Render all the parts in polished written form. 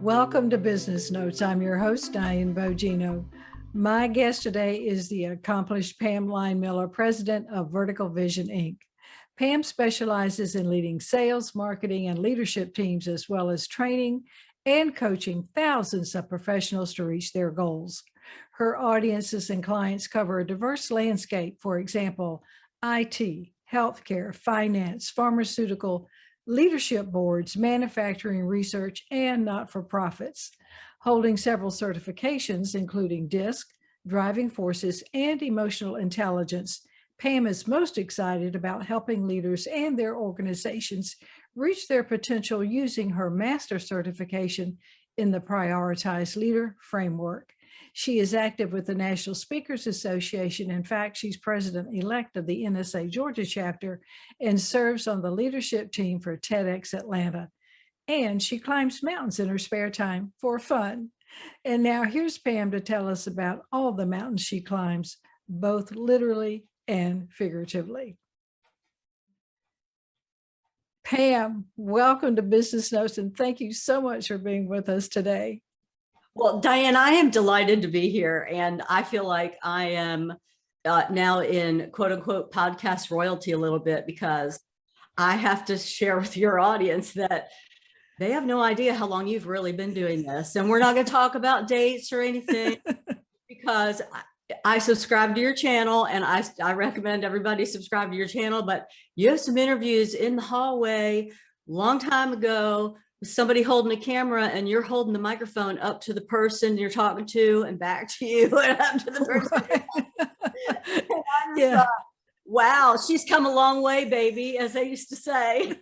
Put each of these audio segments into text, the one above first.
Welcome to Business Notes. I'm your host, Diane Bogino. My guest today is the accomplished Pam Leinmiller, president of Vertical Vision, Inc. Pam specializes in leading sales, marketing, and leadership teams, as well as training and coaching thousands of professionals to reach their goals. Her audiences and clients cover a diverse landscape, for example, IT, healthcare, finance, pharmaceutical, leadership boards, manufacturing, research, and not-for-profits. Holding several certifications, including DISC, driving forces, and emotional intelligence, Pam is most excited about helping leaders and their organizations reach their potential using her master certification in the Prioritized Leader Framework. She is active with the National Speakers Association. In fact, she's president-elect of the NSA Georgia chapter and serves on the leadership team for TEDx Atlanta. And she climbs mountains in her spare time for fun. And now here's Pam to tell us about all the mountains she climbs, both literally and figuratively. Pam, welcome to Business Notes, and thank you so much for being with us today. Well, Diane, I am delighted to be here, and I feel like I am now in quote unquote podcast royalty a little bit, because I have to share with your audience that they have no idea how long you've really been doing this. And we're not going to talk about dates or anything because I subscribe to your channel, and I recommend everybody subscribe to your channel, but you have some interviews in the hallway long time ago, somebody holding a camera, and you're holding the microphone up to the person you're talking to and back to you and up to the person. Yeah. Wow, she's come a long way, baby, as they used to say.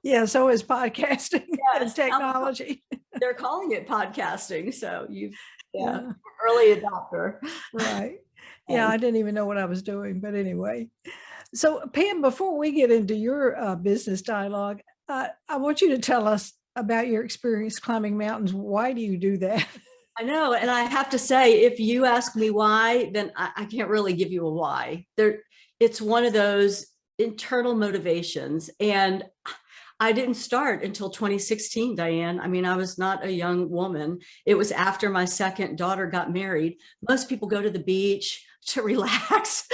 Yeah, so is podcasting and technology. They're calling it podcasting. So yeah. Early adopter. Right. Yeah, I didn't even know what I was doing, but anyway. So Pam, before we get into your business dialogue, I want you to tell us about your experience climbing mountains. Why do you do that? I know. And I have to say, if you ask me why, then I can't really give you a why. It's one of those internal motivations. And I didn't start until 2016, Diane. I mean, I was not a young woman. It was after my second daughter got married. Most people go to the beach to relax.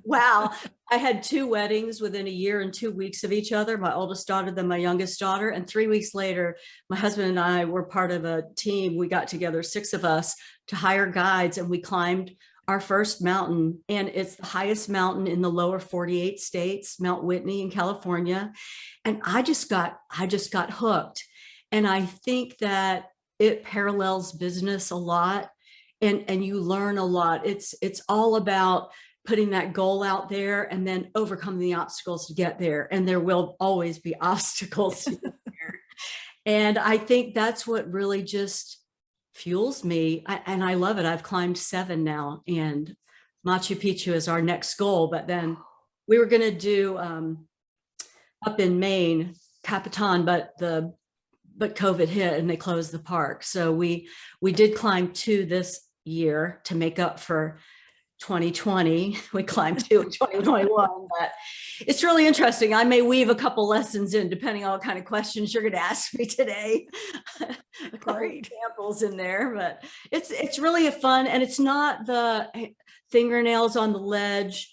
Wow. I had 2 weddings within a year and 2 weeks of each other, my oldest daughter, then my youngest daughter. And 3 weeks later, my husband and I were part of a team. We got together, 6 of us, to hire guides, and we climbed our first mountain. And it's the highest mountain in the lower 48 states, Mount Whitney in California. And I just got hooked. And I think that it parallels business a lot. And you learn a lot. It's all about putting that goal out there and then overcoming the obstacles to get there. And there will always be obstacles to get there. And I think that's what really just fuels me. And I love it. I've climbed 7 now, and Machu Picchu is our next goal. But then we were going to do up in Maine, Capitan, but COVID hit and they closed the park. So we did climb 2 this year to make up for 2020. We climbed 2 in 2021, but it's really interesting. I may weave a couple lessons in depending on what kind of questions you're going to ask me today. A couple examples in there, but it's really a fun, and it's not the fingernails on the ledge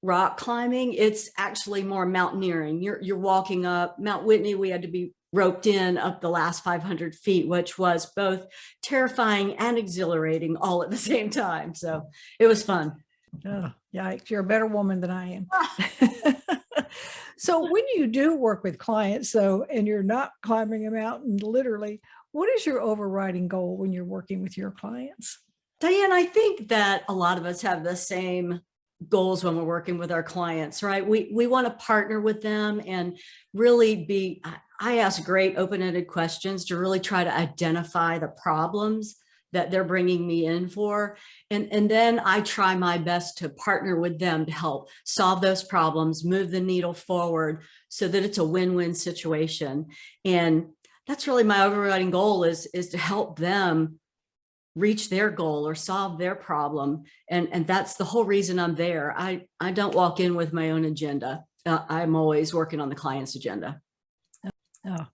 rock climbing. It's actually more mountaineering. You're walking up Mount Whitney. We had to be roped in up the last 500 feet, which was both terrifying and exhilarating all at the same time. So it was fun. Oh, yikes, you're a better woman than I am. So when you do work with clients, though, and you're not climbing a mountain, literally, what is your overriding goal when you're working with your clients? Diane, I think that a lot of us have the same goals when we're working with our clients, right? We want to partner with them and really I ask great open-ended questions to really try to identify the problems that they're bringing me in for. And then I try my best to partner with them to help solve those problems, move the needle forward so that it's a win-win situation. And that's really my overriding goal is to help them reach their goal or solve their problem. And that's the whole reason I'm there. I don't walk in with my own agenda. I'm always working on the client's agenda. Oh,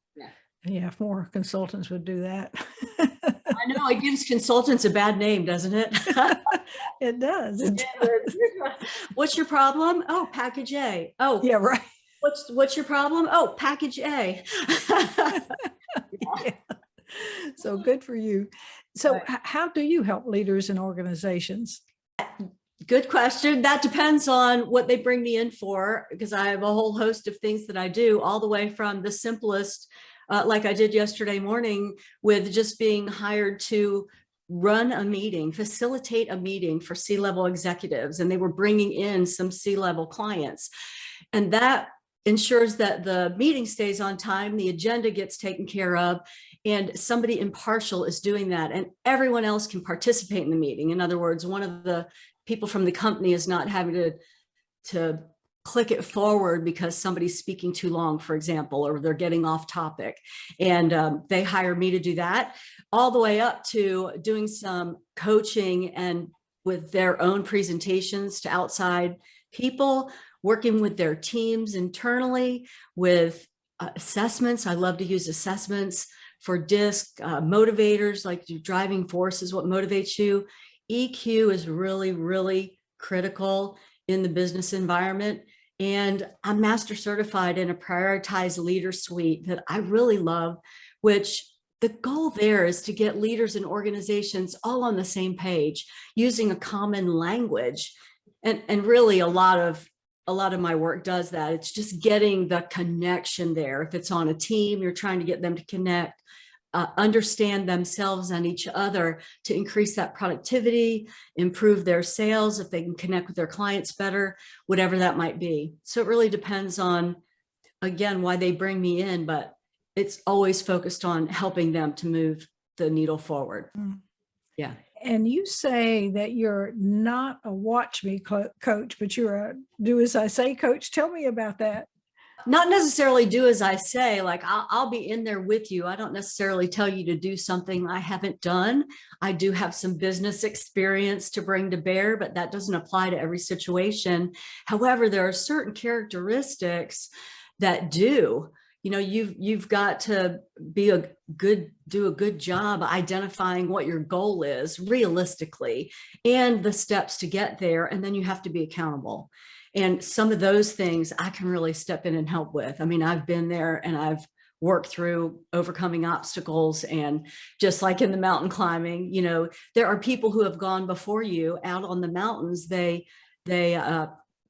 Yeah, if more consultants would do that. I know it gives consultants a bad name, doesn't it? It does. It does. What's your problem? Oh, package A. Oh, Yeah, right. what's your problem? Oh, package A. Yeah. So good for you. So how do you help leaders and organizations? Good question. That depends on what they bring me in for, because I have a whole host of things that I do, all the way from the simplest, like I did yesterday morning, with just being hired to run a meeting, facilitate a meeting for C-level executives. And they were bringing in some C-level clients. And that ensures that the meeting stays on time, the agenda gets taken care of, and somebody impartial is doing that, and everyone else can participate in the meeting. In other words, one of the people from the company is not having to click it forward because somebody's speaking too long, for example, or they're getting off topic. And they hire me to do that, all the way up to doing some coaching and with their own presentations to outside people, working with their teams internally with assessments. I love to use assessments for DISC, motivators, like your driving force is what motivates you. EQ is really, really critical in the business environment. And I'm master certified in a prioritized leader suite that I really love, which the goal there is to get leaders and organizations all on the same page, using a common language. And really a lot of my work does that. It's just getting the connection there. If it's on a team, you're trying to get them to connect, understand themselves and each other to increase that productivity, improve their sales, if they can connect with their clients better, whatever that might be. So it really depends on, again, why they bring me in, but it's always focused on helping them to move the needle forward. Yeah. And you say that you're not a watch me coach, but you're a do as I say coach. Tell me about that. Not necessarily do as I say, like I'll be in there with you. I don't necessarily tell you to do something I haven't done. I do have some business experience to bring to bear, but that doesn't apply to every situation. However, there are certain characteristics that do. You know, you've got to do a good job identifying what your goal is realistically and the steps to get there. And then you have to be accountable. And some of those things I can really step in and help with. I mean, I've been there and I've worked through overcoming obstacles. And just like in the mountain climbing, you know, there are people who have gone before you out on the mountains. They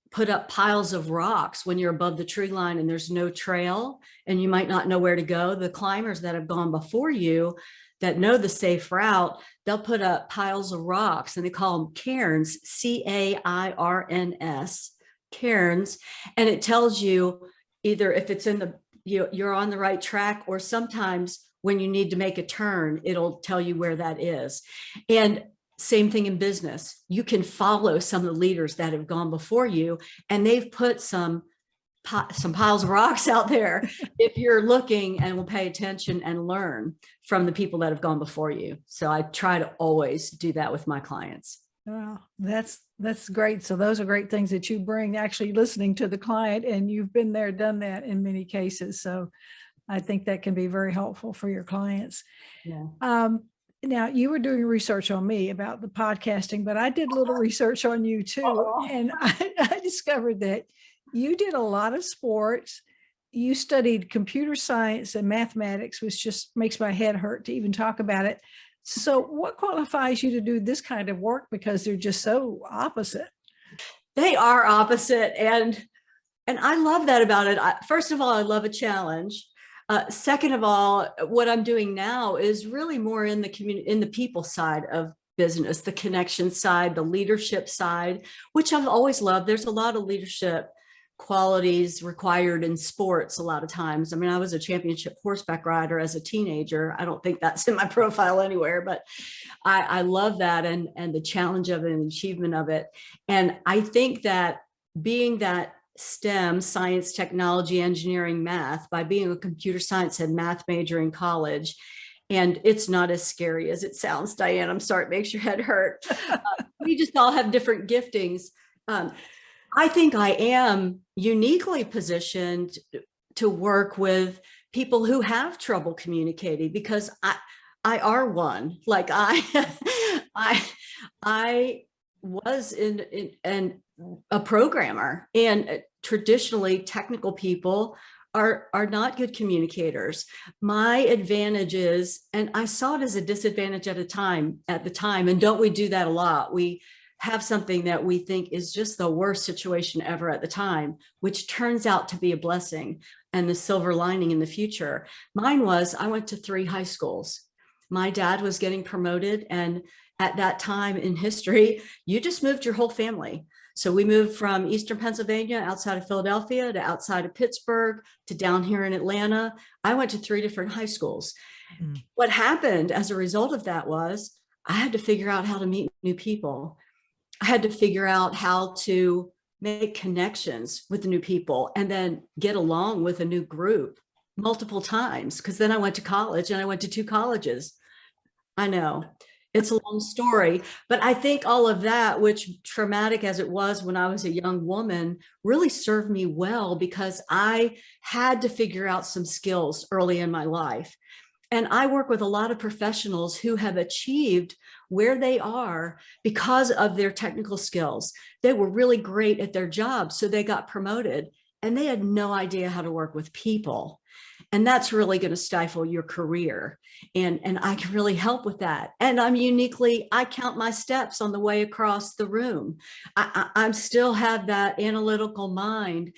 put up piles of rocks when you're above the tree line and there's no trail and you might not know where to go. The climbers that have gone before you that know the safe route, they'll put up piles of rocks and they call them cairns, CAIRNS, cairns. And it tells you either if it's in the, you're on the right track, or sometimes when you need to make a turn, it'll tell you where that is. And same thing in business. You can follow some of the leaders that have gone before you, and they've put some piles of rocks out there if you're looking and will pay attention and learn from the people that have gone before you. So I try to always do that with my clients. Wow, that's great. So those are great things that you bring, actually listening to the client, and you've been there, done that in many cases. So I think that can be very helpful for your clients. Yeah. Now, you were doing research on me about the podcasting, but I did a little research on you too. And I discovered that you did a lot of sports. You studied computer science and mathematics, which just makes my head hurt to even talk about it. So what qualifies you to do this kind of work? Because they're just so opposite. They are opposite. And I love that about it. First of all, I love a challenge. Second of all, what I'm doing now is really more in the community, in the people side of business, the connection side, the leadership side, which I've always loved. There's a lot of leadership qualities required in sports a lot of times. I mean, I was a championship horseback rider as a teenager. I don't think that's in my profile anywhere, but I love that and the challenge of it and achievement of it. And I think that being that STEM, science, technology, engineering, math, by being a computer science and math major in college. And it's not as scary as it sounds, Diane. I'm sorry, it makes your head hurt. We just all have different giftings. I think I am uniquely positioned to work with people who have trouble communicating, because I are one. Like I I was in a programmer, and traditionally technical people are not good communicators. My advantage is, and I saw it as a disadvantage at the time, and don't we do that a lot? We have something that we think is just the worst situation ever at the time, which turns out to be a blessing and the silver lining in the future. Mine was, I went to 3 high schools. My dad was getting promoted, and at that time in history, you just moved your whole family. So we moved from Eastern Pennsylvania, outside of Philadelphia, to outside of Pittsburgh, to down here in Atlanta. I went to 3 different high schools. Mm. What happened as a result of that was I had to figure out how to meet new people. I had to figure out how to make connections with the new people and then get along with a new group multiple times, because then I went to college, and I went to 2 colleges. I know it's a long story, but I think all of that, which traumatic as it was when I was a young woman, really served me well, because I had to figure out some skills early in my life. And I work with a lot of professionals who have achieved where they are because of their technical skills. They were really great at their jobs, so they got promoted, and they had no idea how to work with people. And that's really going to stifle your career. And I can really help with that. And I count my steps on the way across the room. I still have that analytical mind,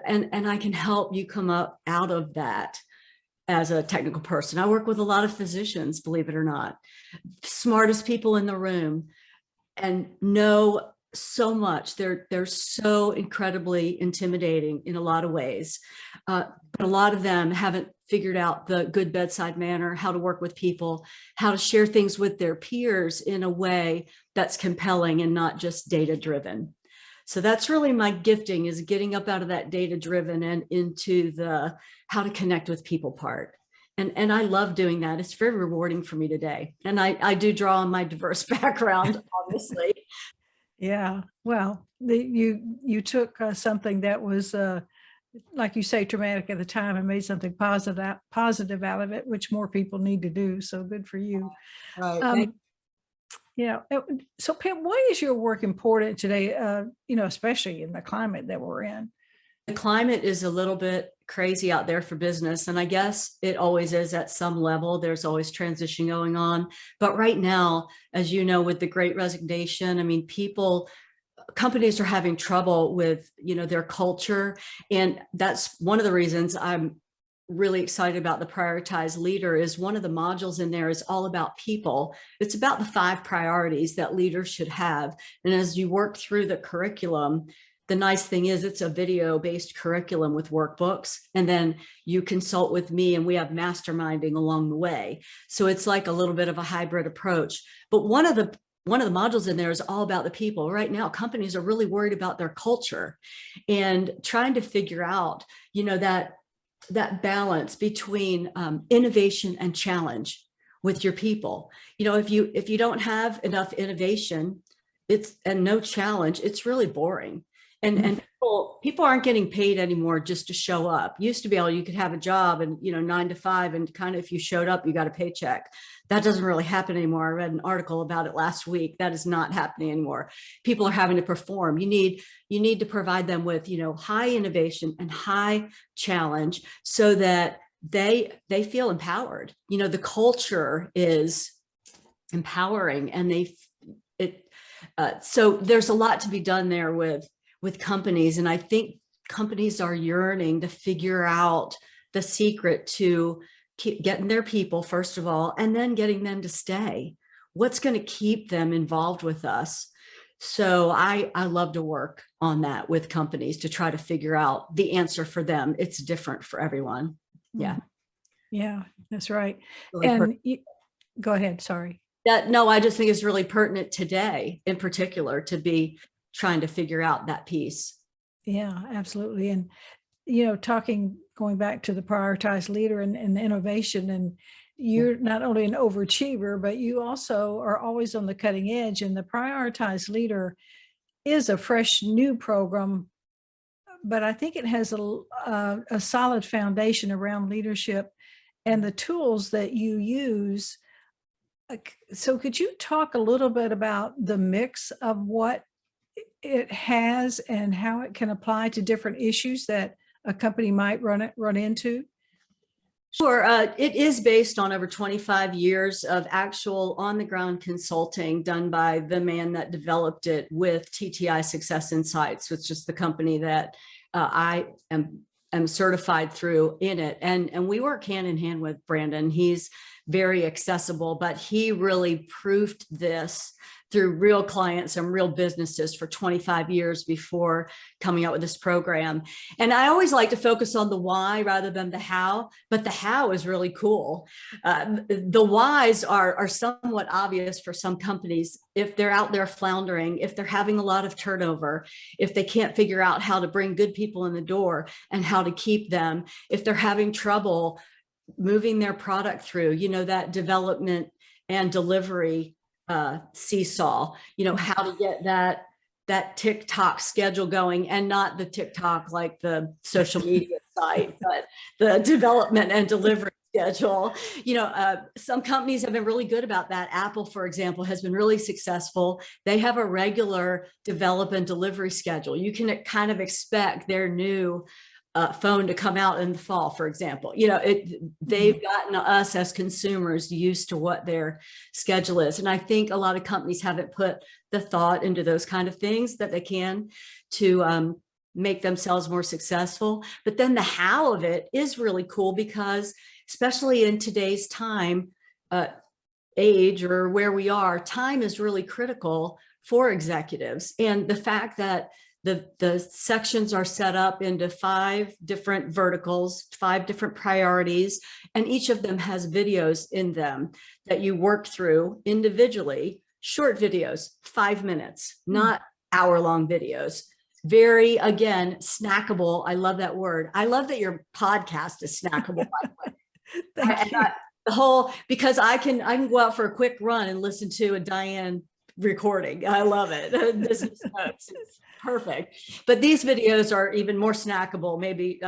and I can help you come up out of that as a technical person. I work with a lot of physicians, believe it or not, smartest people in the room, and know so much. They're so incredibly intimidating in a lot of ways. But a lot of them haven't figured out the good bedside manner, how to work with people, how to share things with their peers in a way that's compelling and not just data driven. So that's really my gifting, is getting up out of that data driven and into the how to connect with people part. And I love doing that. It's very rewarding for me today. And I do draw on my diverse background, obviously. Yeah, well, you took something that was, like you say, traumatic at the time, and made something positive out of it, which more people need to do. So good for you. Right. Yeah. So Pam, why is your work important today? Especially in the climate that we're in. The climate is a little bit crazy out there for business, and I guess it always is at some level. There's always transition going on. But right now, as you know, with the Great Resignation, I mean, companies are having trouble with, their culture. And that's one of the reasons I'm really excited about the Prioritized Leader. Is one of the modules in there is all about people. It's about the 5 priorities that leaders should have. And as you work through the curriculum, the nice thing is it's a video-based curriculum with workbooks, and then you consult with me and we have masterminding along the way. So it's like a little bit of a hybrid approach. But one of the modules in there is all about the people. Right now, companies are really worried about their culture and trying to figure out, that balance between innovation and challenge with your people. If you don't have enough innovation, and no challenge, it's really boring. And people aren't getting paid anymore just to show up. Used to be you could have a job and 9 to 5, and kind of if you showed up, you got a paycheck. That doesn't really happen anymore. I read an article about it last week. That is not happening anymore. People are having to perform. You need to provide them with high innovation and high challenge, so that they feel empowered. The culture is empowering, and so there's a lot to be done there with companies. And I think companies are yearning to figure out the secret to keep getting their people, first of all, and then getting them to stay. What's going to keep them involved with us? So I love to work on that with companies to try to figure out the answer for them. It's different for everyone. Yeah. Yeah, that's right. Really and go ahead. Sorry. No, I just think it's really pertinent today in particular to be trying to figure out that piece. Yeah, absolutely. And, going back to the Prioritized Leader and innovation, and you're not only an overachiever, but you also are always on the cutting edge. And the Prioritized Leader is a fresh new program but I think it has a solid foundation around leadership and the tools that you use. So could you talk a little bit about the mix of what it has and how it can apply to different issues that a company might run into? Sure. It is based on over 25 years of actual on-the-ground consulting done by the man that developed it with TTI Success Insights, which is the company that I am certified through in it. And we work hand in hand with Brandon. He's very accessible, but he really proved this through real clients and real businesses for 25 years before coming out with this program. And I always like to focus on the why rather than the how, but the how is really cool. The whys are somewhat obvious for some companies. If they're out there floundering, if they're having a lot of turnover, if they can't figure out how to bring good people in the door and how to keep them, if they're having trouble moving their product through, that development and delivery seesaw, how to get that TikTok schedule going, and not the TikTok like the social media site, but the development and delivery schedule. Some companies have been really good about that. Apple, for example, has been really successful. They have a regular develop and delivery schedule. You can kind of expect their new phone to come out in the fall, for example. They've gotten us as consumers used to what their schedule is. And I think a lot of companies haven't put the thought into those kind of things that they can to make themselves more successful. But then the how of it is really cool, because especially in today's time, age, or where we are, time is really critical for executives. And the fact that the sections are set up into 5 different verticals, 5 different priorities, and each of them has videos in them that you work through individually, short videos, 5 minutes, not hour-long videos. Very, again, snackable. I love that word. I love that your podcast is snackable, by the way. Thank you. Because I can go out for a quick run and listen to a Diane recording. I love it. Business notes. It's perfect. But these videos are even more snackable, maybe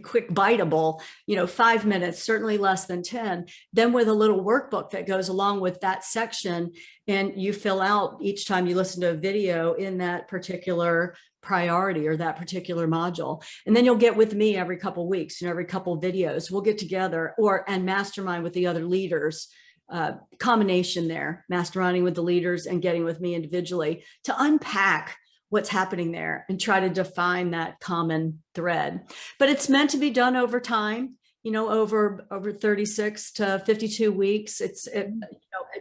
quick biteable, 5 minutes, certainly less than 10. Then with a little workbook that goes along with that section, and you fill out each time you listen to a video in that particular priority or that particular module. And then you'll get with me every couple of weeks, every couple of videos, we'll get together and mastermind with the other leaders. Combination there, masterminding with the leaders and getting with me individually to unpack what's happening there and try to define that common thread. But it's meant to be done over time, over 36 to 52 weeks. It's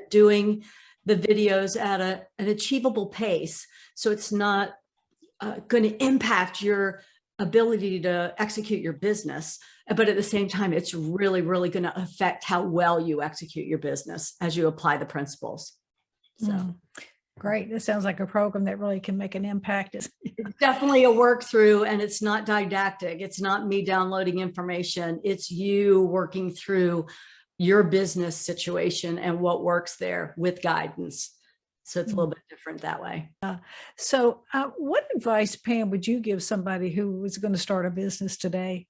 doing the videos at an achievable pace. So it's not going to impact your ability to execute your business. But at the same time, it's really, really going to affect how well you execute your business as you apply the principles. So great. This sounds like a program that really can make an impact. It's definitely a work through, and it's not didactic. It's not me downloading information. It's you working through your business situation and what works there with guidance. So it's a little bit different that way. So what advice, Pam, would you give somebody who was going to start a business today?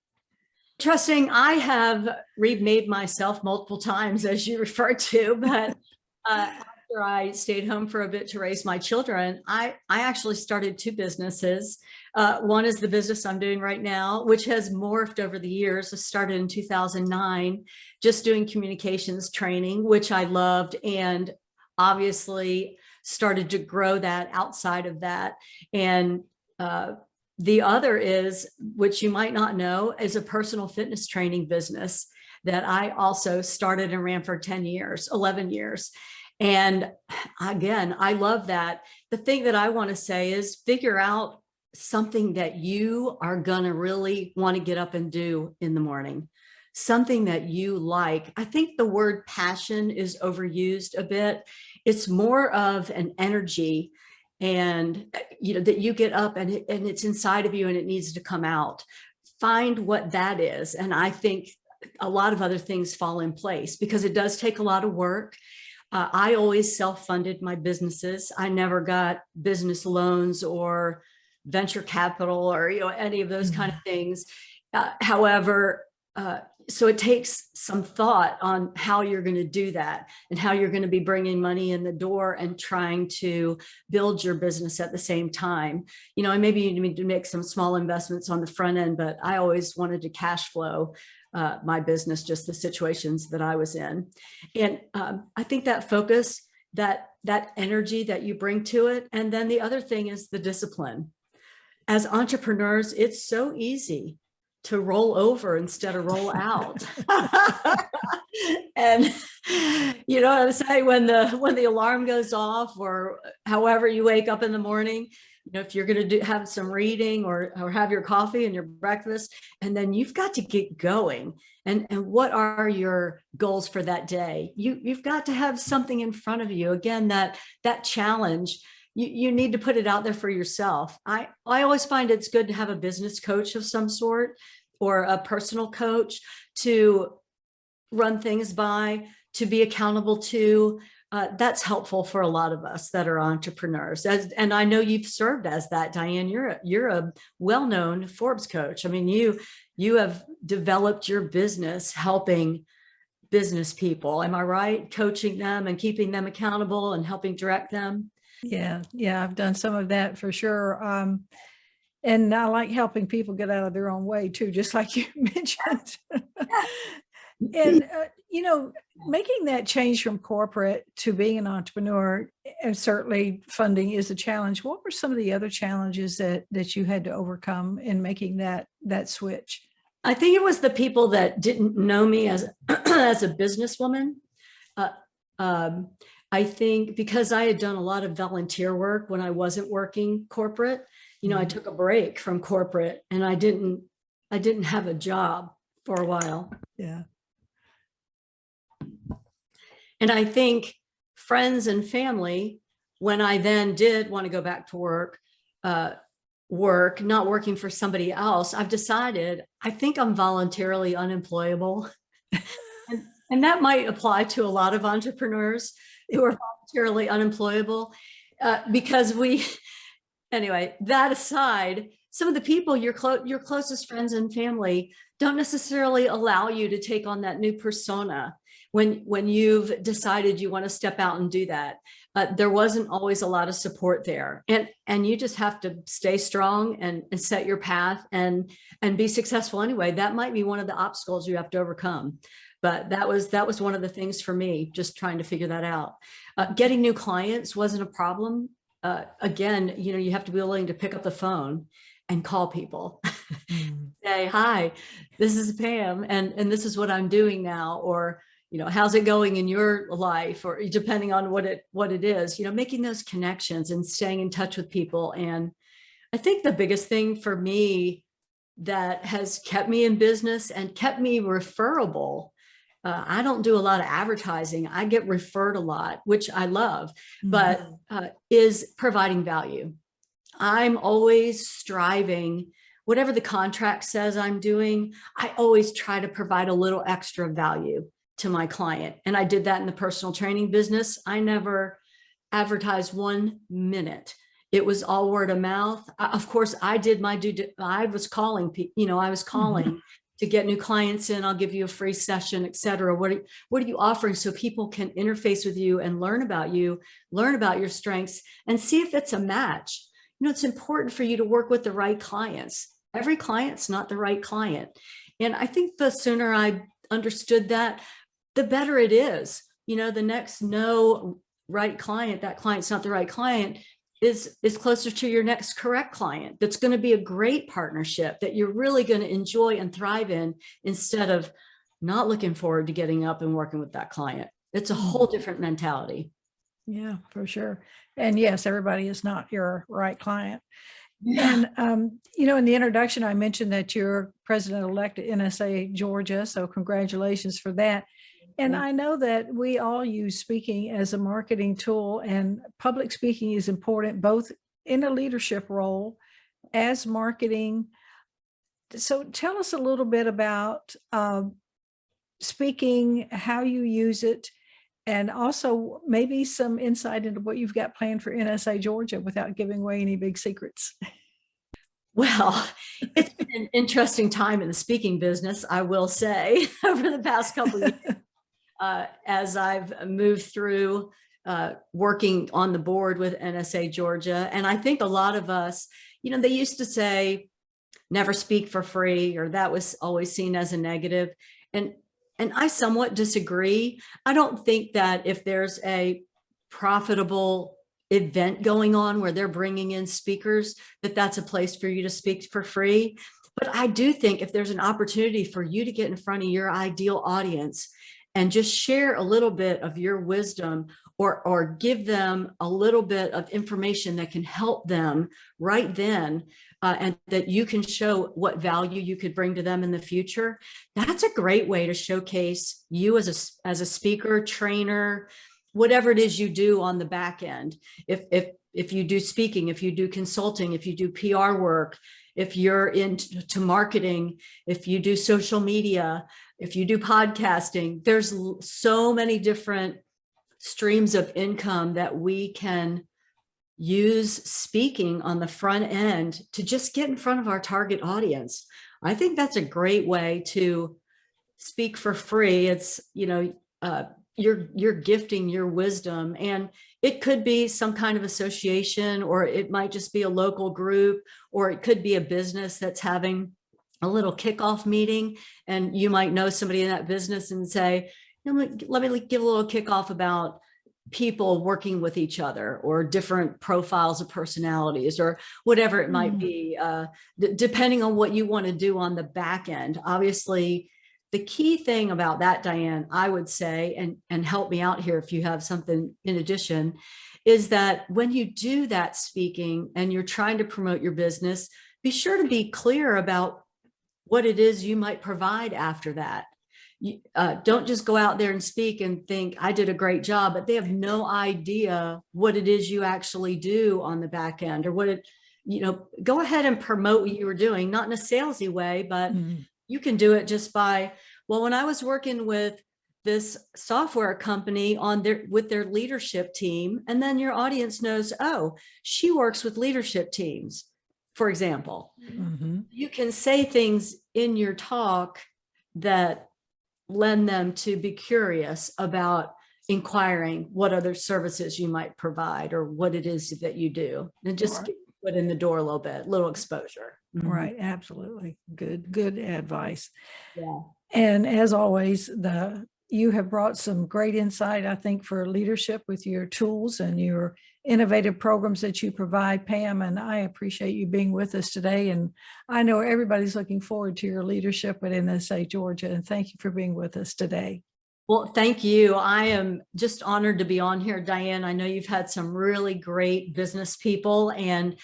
Trusting, I have remade myself multiple times, as you referred to, but after I stayed home for a bit to raise my children, I actually started 2 businesses. One is the business I'm doing right now, which has morphed over the years. I started in 2009, just doing communications training, which I loved, and obviously started to grow that outside of that. And the other is, which you might not know, is a personal fitness training business that I also started and ran for 11 years. And again, I love that. The thing that I want to say is figure out something that you are going to really want to get up and do in the morning, something that you like. I think the word passion is overused a bit. It's more of an energy, and that you get up and it's inside of you and it needs to come out. Find what that is. And I think a lot of other things fall in place, because it does take a lot of work. I always self-funded my businesses. I never got business loans or venture capital or, any of those kind of things. However, so it takes some thought on how you're going to do that and how you're going to be bringing money in the door and trying to build your business at the same time. And maybe you need to make some small investments on the front end, but I always wanted to cash flow my business, just the situations that I was in. And I think that focus, that energy that you bring to it. And then the other thing is the discipline. As entrepreneurs, it's so easy to roll over instead of roll out. And you know what I'm saying? When the alarm goes off, or however you wake up in the morning, if you're going to have some reading or have your coffee and your breakfast, and then you've got to get going. And what are your goals for that day? You've got to have something in front of you. Again, that challenge. You need to put it out there for yourself. I always find it's good to have a business coach of some sort or a personal coach to run things by, to be accountable to. That's helpful for a lot of us that are entrepreneurs. And I know you've served as that, Diane. You're a well-known Forbes coach. I mean, you have developed your business helping business people. Am I right? Coaching them and keeping them accountable and helping direct them. Yeah, I've done some of that for sure. And I like helping people get out of their own way too, just like you mentioned. And, making that change from corporate to being an entrepreneur, and certainly funding is a challenge. What were some of the other challenges that you had to overcome in making that switch? I think it was the people that didn't know me as, as a businesswoman. I think because I had done a lot of volunteer work when I wasn't working corporate, I took a break from corporate and I didn't have a job for a while. Yeah. And I think friends and family, when I then did want to go back to work, not working for somebody else, I've decided I think I'm voluntarily unemployable. and that might apply to a lot of entrepreneurs who are voluntarily unemployable, because anyway, that aside, some of the people, your closest friends and family, don't necessarily allow you to take on that new persona when you've decided you want to step out and do that. There wasn't always a lot of support there, and you just have to stay strong and set your path and be successful anyway. That might be one of the obstacles you have to overcome. But that was one of the things for me, just trying to figure that out. Getting new clients wasn't a problem. Again, you have to be willing to pick up the phone and call people. Say, hi, this is Pam, and this is what I'm doing now, or how's it going in your life, or depending on what it is, making those connections and staying in touch with people. And I think the biggest thing for me that has kept me in business and kept me referable, I don't do a lot of advertising. I get referred a lot, which I love, but is providing value. I'm always striving, whatever the contract says I'm doing, I always try to provide a little extra value to my client. And I did that in the personal training business. I never advertised 1 minute. It was all word of mouth. Of course, I did my I was calling people, I was calling to get new clients in. I'll give you a free session, et cetera. What are you offering so people can interface with you and learn about you, learn about your strengths, and see if it's a match. It's important for you to work with the right clients. Every client's not the right client. And I think the sooner I understood that, the better it is. The next right client, that client's not the right client, is closer to your next correct client. That's going to be a great partnership that you're really going to enjoy and thrive in, instead of not looking forward to getting up and working with that client. It's a whole different mentality. Yeah, for sure. And yes, everybody is not your right client. Yeah. And, in the introduction, I mentioned that you're president-elect at NSA Georgia. So congratulations for that. And I know that we all use speaking as a marketing tool, and public speaking is important, both in a leadership role as marketing. So tell us a little bit about speaking, how you use it, and also maybe some insight into what you've got planned for NSA Georgia without giving away any big secrets. Well, it's been an interesting time in the speaking business, I will say, over the past couple of years, as I've moved through working on the board with NSA Georgia. And I think a lot of us, they used to say, never speak for free, or that was always seen as a negative. And I somewhat disagree. I don't think that if there's a profitable event going on where they're bringing in speakers, that's a place for you to speak for free. But I do think if there's an opportunity for you to get in front of your ideal audience and just share a little bit of your wisdom, or give them a little bit of information that can help them right then, and that you can show what value you could bring to them in the future, that's a great way to showcase you as a speaker, trainer, whatever it is you do on the back end. If you do speaking, if you do consulting, if you do PR work, if you're into marketing, if you do social media, if you do podcasting, there's so many different streams of income that we can use speaking on the front end to just get in front of our target audience. I think that's a great way to speak for free. It's, you're gifting your wisdom, and it could be some kind of association, or it might just be a local group, or it could be a business that's having a little kickoff meeting, and you might know somebody in that business and say, let me give a little kickoff about people working with each other, or different profiles of personalities, or whatever it might be, depending on what you want to do on the back end. Obviously, the key thing about that, Diane, I would say, and help me out here if you have something in addition, is that when you do that speaking and you're trying to promote your business, be sure to be clear about what it is you might provide after that. Don't just go out there and speak and think I did a great job, but they have no idea what it is you actually do on the back end, or go ahead and promote what you were doing, not in a salesy way, but you can do it just by, well, when I was working with this software company with their leadership team, and then your audience knows, oh, she works with leadership teams, for example. You can say things in your talk that lend them to be curious about inquiring what other services you might provide, or what it is that you do, and just get your foot in the door a little exposure. Right. Absolutely. Good advice. Yeah. And as always, you have brought some great insight, I think, for leadership with your tools and your innovative programs that you provide, Pam. And I appreciate you being with us today. And I know everybody's looking forward to your leadership at NSA Georgia. And thank you for being with us today. Well, thank you. I am just honored to be on here, Diane. I know you've had some really great business people, and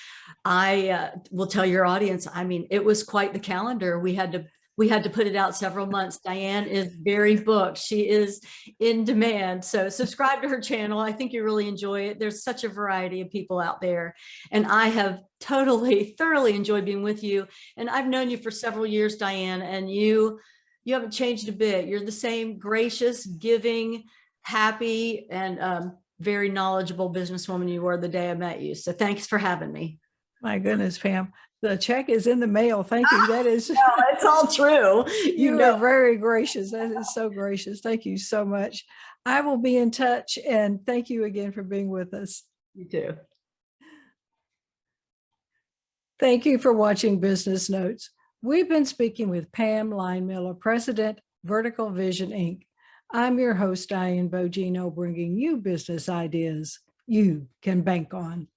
I will tell your audience, I mean, it was quite the calendar. We had to put it out several months. Diane is very booked. She is in demand. So subscribe to her channel. I think you really enjoy it. There's such a variety of people out there. And I have thoroughly enjoyed being with you. And I've known you for several years, Diane, and you haven't changed a bit. You're the same gracious, giving, happy, and very knowledgeable businesswoman you were the day I met you. So thanks for having me. My goodness, Pam. The check is in the mail. Thank you. That is, no, it's all true. You are very gracious. That is so gracious. Thank you so much. I will be in touch, and thank you again for being with us. You too. Thank you for watching Business Notes. We've been speaking with Pam Leinmiller, President, Vertical Vision, Inc. I'm your host, Diane Bogino, bringing you business ideas you can bank on.